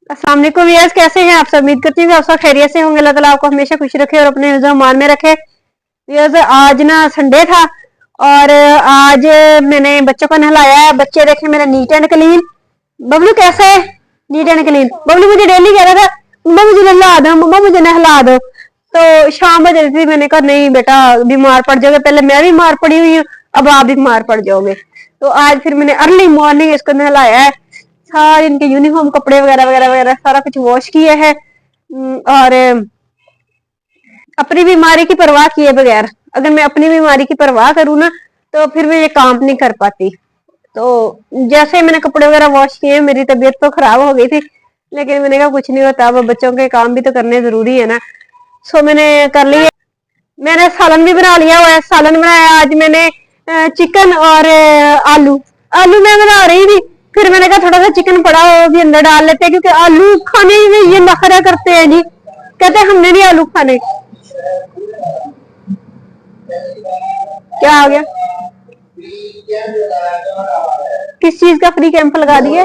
अस्सलाम वालेकुम व्यूअर्स, कैसे हैं आप सब? उम्मीद करती हूँ आप सब खैरियत से होंगे। अल्लाह ताला आपको हमेशा खुश रखे और अपने हिफ्ज़ मान में रखे। व्यूअर्स, आज ना संडे था और आज मैंने बच्चों को नहलाया है। बच्चे देखे मेरा नीट एंड क्लीन। बबलू कैसा है? Neat and clean. बबलू मुझे डेली कह रहा था मम्मा मुझे नहला दो, मम्मा मुझे नहला दो। तो शाम बज रही थी, मैंने कहा नहीं बेटा बीमार पड़ जाओगे। पहले मैं बीमार पड़ी हुई हूँ, अब आप बीमार पड़ जाओगे। तो आज फिर मैंने अर्ली मॉर्निंग इसको नहलाया है। सारे इनके यूनिफॉर्म कपड़े वगैरह वगैरह वगैरह सारा कुछ वॉश किया है। और अपनी बीमारी की परवाह किए बगैर, अगर मैं अपनी बीमारी की परवाह करूँ ना तो फिर मैं ये काम नहीं कर पाती। तो जैसे मैंने कपड़े वगैरह वॉश किए, मेरी तबीयत तो खराब हो गई थी, लेकिन मैंने कहा कुछ नहीं होता, अब बच्चों के काम भी तो करने जरूरी है ना। सो मैंने कर लिया। मैंने सालन भी बना लिया हुआ है। सालन बनाया आज मैंने चिकन और आलू। आलू मैं बना रही थी, फिर मैंने कहा थोड़ा सा चिकन पड़ा वो भी अंदर डाल लेते हैं, क्योंकि आलू खाने में ये नखरा करते हैं जी, कहते हैं हमने नहीं आलू खाने। क्या आ गया? किस चीज का फ्री कैंप लगा दिया?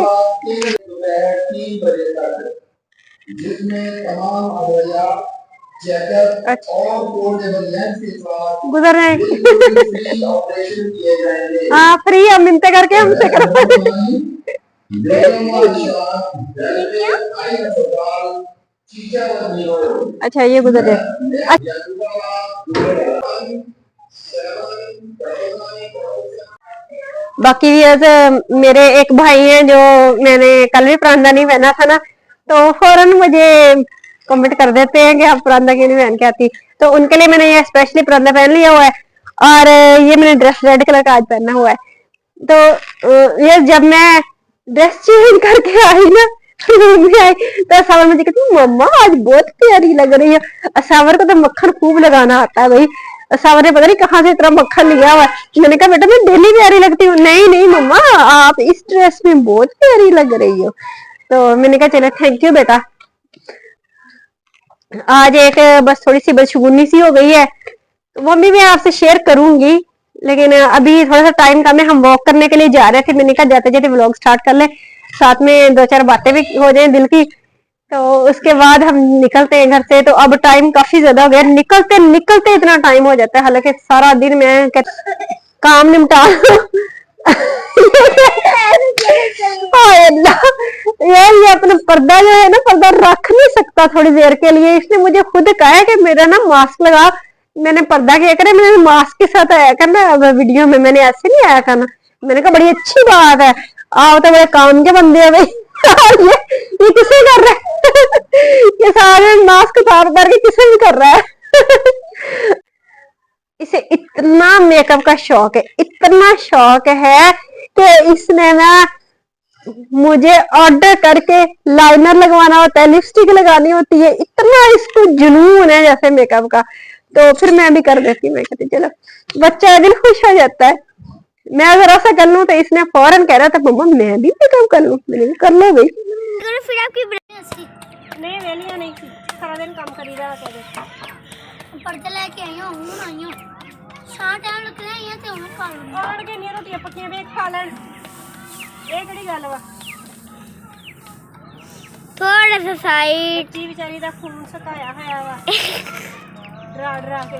अच्छा गुजर रहे हाँ फ्री है, मिलते करके हमसे करो। अच्छा ये गुजर जाए। बाकी मेरे एक भाई हैं जो, मैंने कल भी परांदा नहीं पहना था ना, तो फौरन मुझे कमेंट कर देते हैं कि आप परांदा क्यों नहीं पहन के आती। तो उनके लिए मैंने ये स्पेशली परांदा पहन लिया हुआ है। और ये मैंने ड्रेस रेड कलर का आज पहना हुआ है। तो ये जब मैं ड्रेस चेंज करके आई ना, मम्मी आई तो सावर मुझे कहती मम्मा आज बहुत प्यारी लग रही है। सावर को तो मक्खन खूब लगाना आता है भाई। सावर ने पता नहीं कहाँ से इतना मक्खन लिया हुआ है। मैंने कहा बेटा मैं डेली प्यारी लगती हूँ। नहीं नहीं मम्मा आप इस ड्रेस में बहुत प्यारी लग रही हो। तो मैंने कहा चलो थैंक यू बेटा। आज एक बस थोड़ी सी बदशगुनी सी हो गई है, तो वो भी मैं आपसे शेयर करूंगी, लेकिन अभी थोड़ा सा टाइम कम है। हम वॉक करने के लिए जा रहे थे, मैंने कहा जाते जाते व्लॉग स्टार्ट कर ले, साथ में दो चार बातें भी हो जाए दिल की। तो उसके बाद हम निकलते हैं घर से। तो अब टाइम काफी ज्यादा हो गया, निकलते निकलते इतना टाइम हो जाता है, हालांकि सारा दिन मैं काम निपटा ये अपना पर्दा जो है ना, पर्दा रख नहीं सकता थोड़ी देर के लिए। इसने मुझे खुद कहा है कि मेरा ना मास्क लगा। मैंने पर्दा क्या करे, मैंने मास्क के साथ आया करना अब वीडियो में, मैंने ऐसे नहीं आया करना। मैंने कहा बड़ी अच्छी बात है, आओ तो बड़े काम के बंदे हैं भाई। ये किसे कर रहा है? ये सारे मास्क उतार उतार के किसे भी कर रहा है। इसे इतना मेकअप का शौक है, इतना शौक है कि इसने ना मुझे ऑर्डर करके लाइनर लगवाना होता है, लिपस्टिक लगानी होती है, इतना इसको जुनून है जैसे मेकअप का। तो फिर मैं भी कर देती हूँ, मैं कहती चलो बच्चा दिल खुश हो जाता है। मैं अगर ऐसा कर लूँ तो इसने फौरन कह रहा था मम्मा मैं भी मेकअप कर लूँ। मैंने भी कर लो भाई। फिर आपकी नहीं वेलियां नहीं थी, सारा दिन काम करी रहा था। पर्दा लेके आई हूं हूं आई हूं शाम टाइम लगते हैं ये ते हूं खा लूंगी और के नहीं रोटियां पक्कियां वे खा लेन। ਇਹ ਕਿਹੜੀ ਗੱਲ ਵਾ? थोड़ा सा साइड ਬੱਚੀ ਵਿਚਾਰੀ ਦਾ ਖੂਨ ਸੁਕਾਇਆ ਹੋਇਆ ਵਾ ਡਰਾ ਡਰਾ ਕੇ।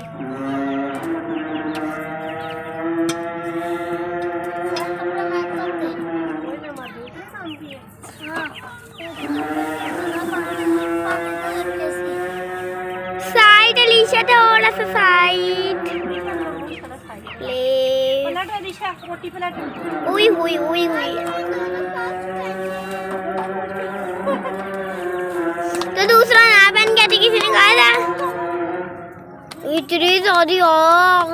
साइड अलीशा थोड़ा सा साइड ले पलट दिशा रोटी पलट। उई हुई उई हुई तो दूसरा ना पहन के थी, किसी ने कहा था इतनी ज्यादा आग।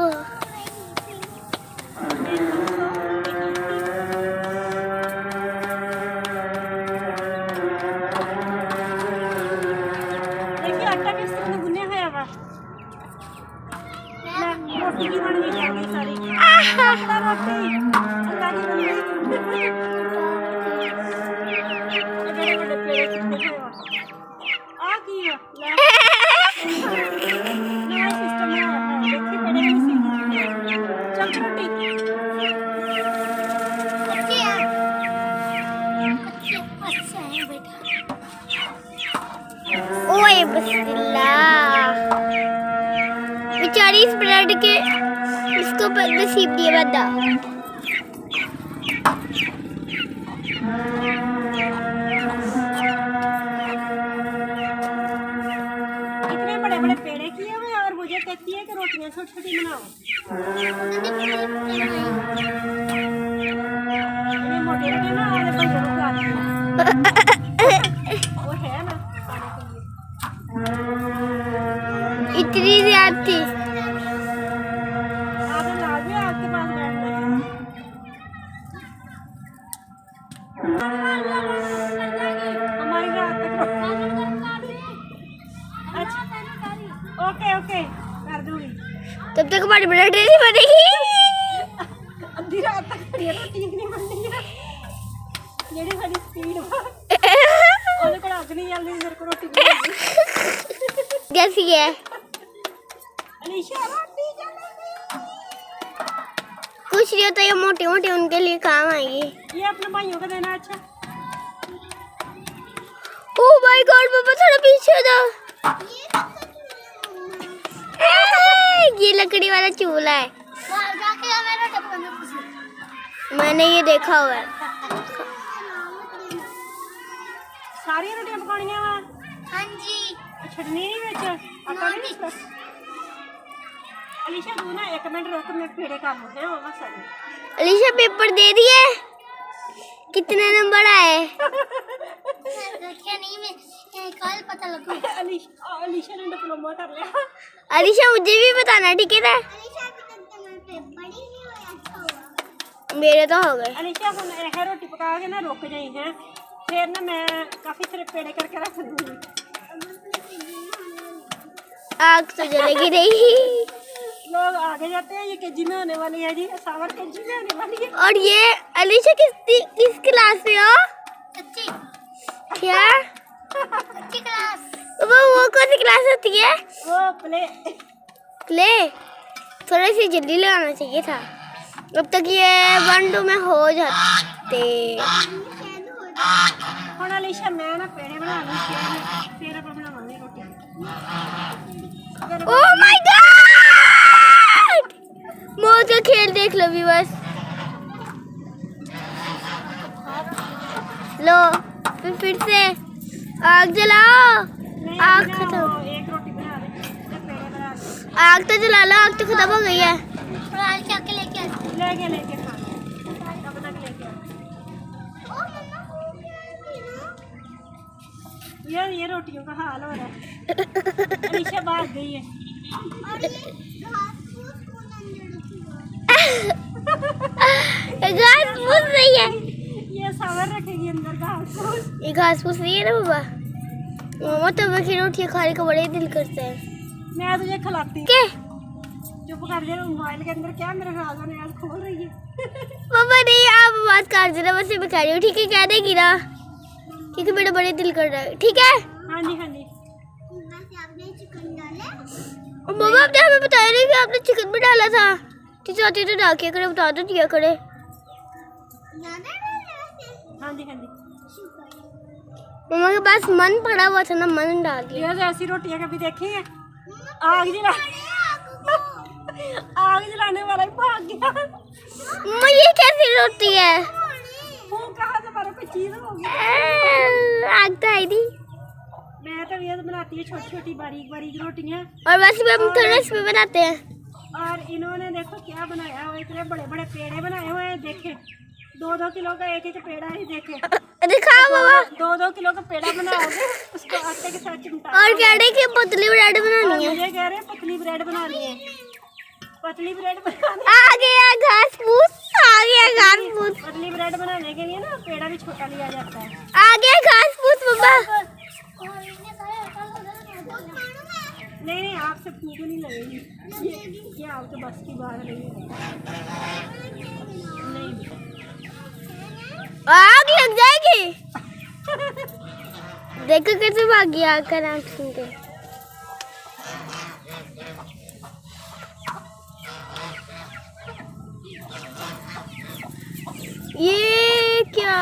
देखिए आटा किस तरह से गुन्ने होया वा। रोटी की बन गई सारी रोटी अल्लाह की बन गई। बड़े बड़े पेड़ चिपके हुए आ की ला नया सिस्टम है। देखिए बड़े बड़े सीधी चल रोटी अच्छी है बेटा। बेचारी इस ब्रेड के इसको नसीब दिए बंदा। इतने बड़े बड़े पेड़े किए हुए और मुझे कहती है कि रोटियां छोटी छोटी बनाओ। ये मोटे रोटी ना वाले बंदे को खिला देंगे। वो है ना खाने के लिए। इतनी ज्यादती। आगे ला दिया आपके पास बैठने। हमारी रात तक अच्छा ओके ओके कर दूंगी। तब तक हमारी ब्रेड नहीं बनेगी। अद्धी रात तक ये रोटी नहीं बननी है। जेडी साडी स्पीड ਉਹਦੇ ਕੋਲ ਅੱਗ ਨਹੀਂ ਜਲਦੀ ਮੇਰੇ ਕੋਲ ਰੋਟੀ ਬਣਾਉਣੀ। कैसी है? अलीशा रोटी जलेगी। कुछ नहीं होता, ये मोटे मोटे उनके लिए काम आएगी। ये अपने भाइयों को देना। अच्छा ओह माय गॉड पापा थोड़ा पीछे हो जाओ। ये लकड़ी वाला चूल्हा है, मैंने ये देखा हुआ है। सारी रोटियां पकानियां वा। हाँ जी। छड़नी नहीं विच आटा नहीं विच। अलीशा तू ना 1 मिनट रुक, मैं पेड़े काम है होगा सारे। अलीशा पेपर दे दिए? कितने नंबर आए? देखिए नहीं, मैं कल पता लगू। अलीशा ने डिप्लोमा कर लिया। अलीशा मुझे भी बताना ठीक है ना? मेरे तो हो गए। अलीशा हुन यह रोटी पका के ना रुक जाई है, फिर ना मैं काफी सारे पेड़े करके रख दूंगी। आग तो जलेगी नहीं। लोग आगे जाते हैं, ये केजी में होने वाली है जी, सावर केजी में होने वाली है। और ये अलीशा किस क्लास में हो? क्या? अच्छी क्लास। वो कौन सी क्लास होती है? वो प्ले। प्ले? थोड़ा सी जल्दी लगाना चाहिए था, अब तक ये 1-2 में हो जाते। ਹੁਣ अलीशा मैं ना पेड़े बना लूं, फिर अपन बनावांगे रोटी। Oh my God! मौत का खेल देख लो भी बस। लो फिर से आग जलाओ। आग खत्म। एक रोटी बना दे, पेड़े बना दे। आग तो जला लो, आग तो खत्म हो गई है। लेके खाना अपना लेके आ। ये रोटियों का हाल हो रहा है। अलीशा भाग गई है। घास फूस नहीं है, ये सावर रखेगी अंदर घास फूस। ये घास फूस नहीं है ना बाबा। मामा तो मैं रोटियां खाने का बड़े दिल करता है। मैं तुझे खिलाती क्या? चुप कर जा, मोबाइल के अंदर क्या मेरे राजा ने आज खोल रही है। पापा नहीं, आप बात कर देना, बस मैं कह रही हूँ ठीक है, कह देगी ना, क्योंकि मेरा बड़े दिल कर रहा है। ठीक है? हाँ जी हाँ जी। और मम्मा आपने हमें बताया नहीं कि आपने चिकन भी डाला था। चाहती तो डाल के करे, बता दो दिया करे। हाँ जी हाँ जी। मम्मा के पास मन पड़ा हुआ था ना, मन डाल दिया। ये ऐसी रोटियां कभी देखी है? आग जला आग जलाने वाला ही भाग गया। मम्मा ये कैसी रोटी है? वो कहाँ से मारा, कोई चीज होगी। आग तो आई थी। मैं तो ये बनाती है छोटी छोटी बारीक बारीक रोटियां, और बस हम थोड़ा इसमें बनाते हैं। और इन्होंने देखो क्या बनाया हुआ, इतने बड़े बड़े पेड़े बनाए हुए हैं। देखे 2-2 किलो का एक एक पेड़ा ही। देखे दिखाओ बाबा। 2-2 किलो का पेड़ा बनाओगे, उसको आटे के साथ चिमटा। और कह रहे कि पतली ब्रेड बनानी है। मुझे कह रहे हैं पतली ब्रेड बनानी है, पतली ब्रेड बनानी। आ गया घास फूस, आ गया घास फूस। पतली ब्रेड बनाने के लिए ना पेड़ा भी छोटा लिया जाता है। आ गया घास फूस बाबा। नहीं नहीं, आपसे भूख नहीं लगेगी, ये आपके बस की बात नहीं है। नहीं आग लग जाएगी। देखो कैसे भागी आग का नाम सुन के। ये क्या?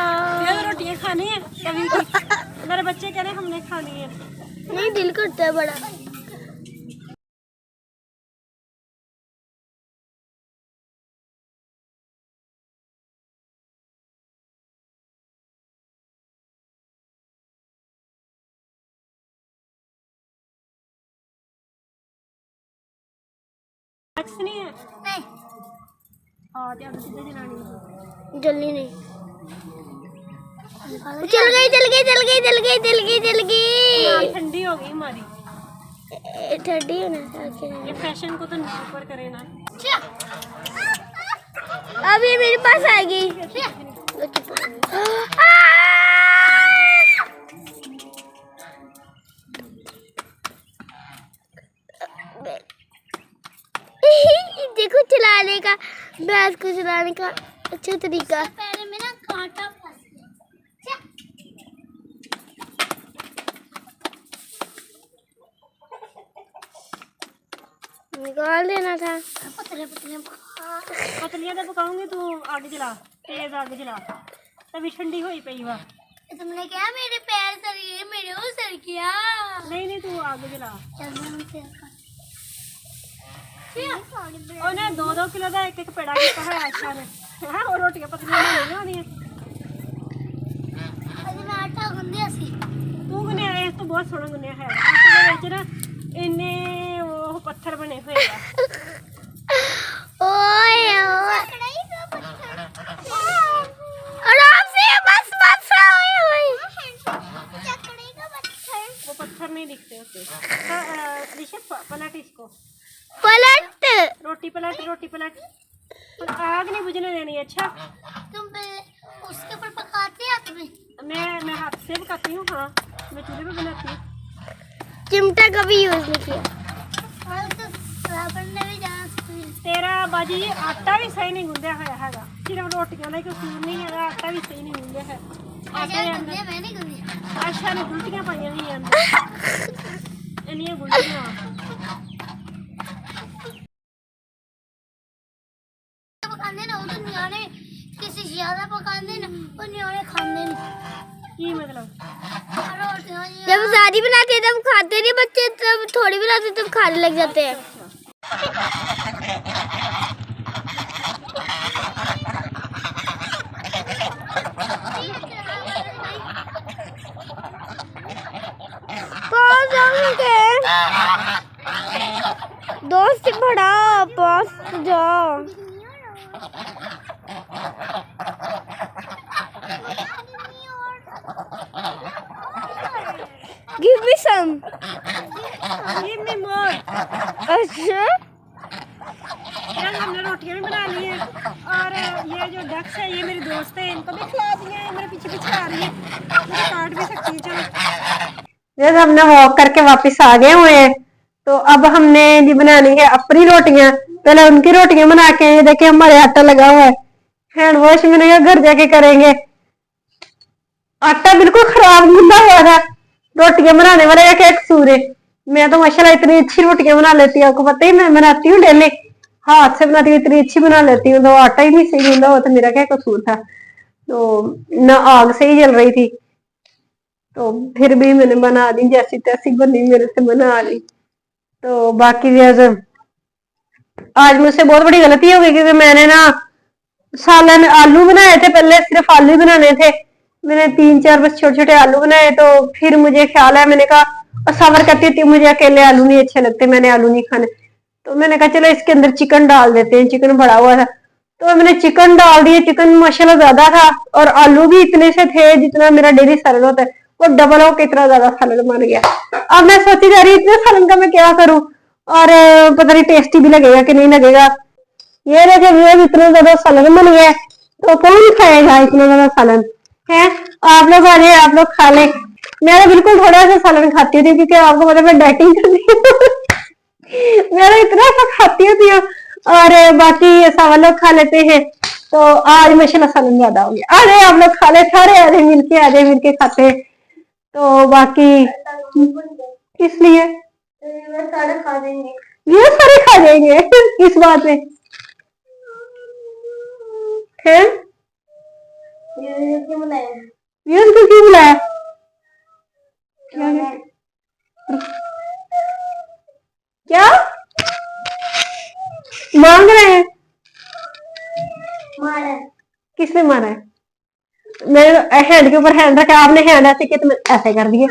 ये रोटियां खानी है कभी की। मेरे बच्चे कह रहे हैं हमने खानी है। नहीं दिल करता है बड़ा। नहीं है नहीं हाँ तो अब सीधे जलानी जल्दी नहीं। चल गई चल गई चल गई चल गई चल गई चल गई। ठंडी हो गई हमारी ठंडी है ना ये फैशन को तो ऊपर करे ना। अब ये मेरे पास आएगी। देखो चलाने का, भैंस को चलाने का अच्छा तरीका। पैर में ना कांटा फंस गया। निकाल देना था। पतलियां तो पकाऊंगी तू आगे जला तेज आगे जला तभी ठंडी हुई पई वा। तुमने क्या मेरे पैर सर गए, मेरे वो सर किया। नहीं तू आगे जला ਉਹਨੇ 2-2 किलो ਦਾ ਇੱਕ पेड़ा ਕੀਤਾ ਹੈ आशा ने है और रोटियां पतलियां नहीं होनी अभी मैं आटा गुंदिया सी तू गुनिया है तो बहुत सोहना गुनिया है आटे ਦੇ ਵਿੱਚ ना इन्ने वो पत्थर बने हुए हैं ओए आराम से बस बस ओए वो पत्थर नहीं दिखते होते ऋषभ पलट इसको पलट रोटी पलट आग नहीं बुझने देनी। अच्छा तुम उसके ऊपर पकाते हैं तुम्हें? मैं हाथ से पकाती हूँ। हाँ मैं चूल्हे पे बनाती हूँ। चिमटा कभी यूज नहीं किया। और तो साबुन ने भी जाना तेरा बाजी आटा भी सही नहीं गुंदिया होया हैगा सिर्फ रोटियां का कसूर नहीं है आटा भी सही नहीं गुंदिया है। मैं नहीं गुंदी। आशा ने गुलटियां पाइयां नहीं अंदर इन्नियां गुलटियां पकाने ना उधर न्याणे किसी ज्यादा पकाने ना और न्याणे खाने नहीं। की मतलब जब शादी बनाते हैं तब खाते नहीं बच्चे, तब थोड़ी बनाते तब खाने लग जाते हैं। दोस्त बड़ा पास जाओ। Give me some. Give me more. अच्छा यार हमने रोटियां भी बना ली हैं और ये जो डक्स है ये मेरी दोस्त है इनको भी खिला दिए हैं। मेरे पीछे पीछे आ रही है मुझे काट भी सकती है। चलो जब हमने वॉक करके वापस आ गए हुए हैं तो अब हमने जी बनानी है अपनी रोटियां। पहले उनकी रोटियां बना के ये देखिए हमारे आटा लगा हुआ है हैंड वॉश मैंने कहा घर जाके करेंगे। आटा बिल्कुल खराब गूंदा हुआ था। रोटियां बनाने वाले का क्या कसूर है। मैं तो माशाल्लाह इतनी अच्छी रोटियां बना लेती हूँ आपको पता ही मैं बनाती हूँ डेली हाथ से बनाती हूँ इतनी अच्छी बना लेती हूँ। तो आटा ही नहीं सही गूंदा हुआ तो मेरा क्या कसूर था। तो न आग सही जल रही थी तो फिर भी मैंने बना दी जैसी तैसी बनी मेरे से बना ली। तो बाकी आज मुझसे बहुत बड़ी गलती हो गई क्योंकि मैंने ना सालन आलू बनाए थे। पहले सिर्फ आलू बनाने थे मैंने 3-4 बस छोटे छोटे आलू बनाए। तो फिर मुझे ख्याल है मैंने कहा और सबर करती थी मुझे अकेले आलू नहीं अच्छे लगते मैंने आलू नहीं खाने। तो मैंने कहा चलो इसके अंदर चिकन डाल देते हैं। चिकन बड़ा हुआ था तो मैंने चिकन डाल दिया। चिकन माशाल्लाह ज्यादा था और आलू भी इतने से थे जितना मेरा डेली सैलड होता है वो डबल हो के इतना ज्यादा सैलड बन गया। अब मैं सोची जा रही इतने सैलड का मैं क्या करूं और पता नहीं टेस्टी भी लगेगा कि नहीं लगेगा। ये देखे इतना ज्यादा सैलड बन गया तो कौन खाएगा इतना ज्यादा सैलड है। आप लोग आ जाए आप लोग खा ले। मैं तो बिल्कुल थोड़ा सा सैलड खाती थी क्योंकि आपको पता मैं डाइटिंग करती हूँ मैं तो इतना सा खाती होती हूँ और बाकी सब लोग खा लेते हैं। तो आज माशाल्लाह सैलड ज्यादा हो गया। आ जाए आप लोग खा ले सारे आ जाए मिलके खाते हैं। तो बाकी इसलिए सारे खा जाएंगे ये सारे खा जाएंगे इस बात में है। व्यूज को क्यों बुलाया क्या मांग रहे हैं? मारा किसने मारा है? मैंने हैंड के ऊपर हैंड रखा, आपने हैंड ऐसे किया तो मैं ऐसे कर दिया।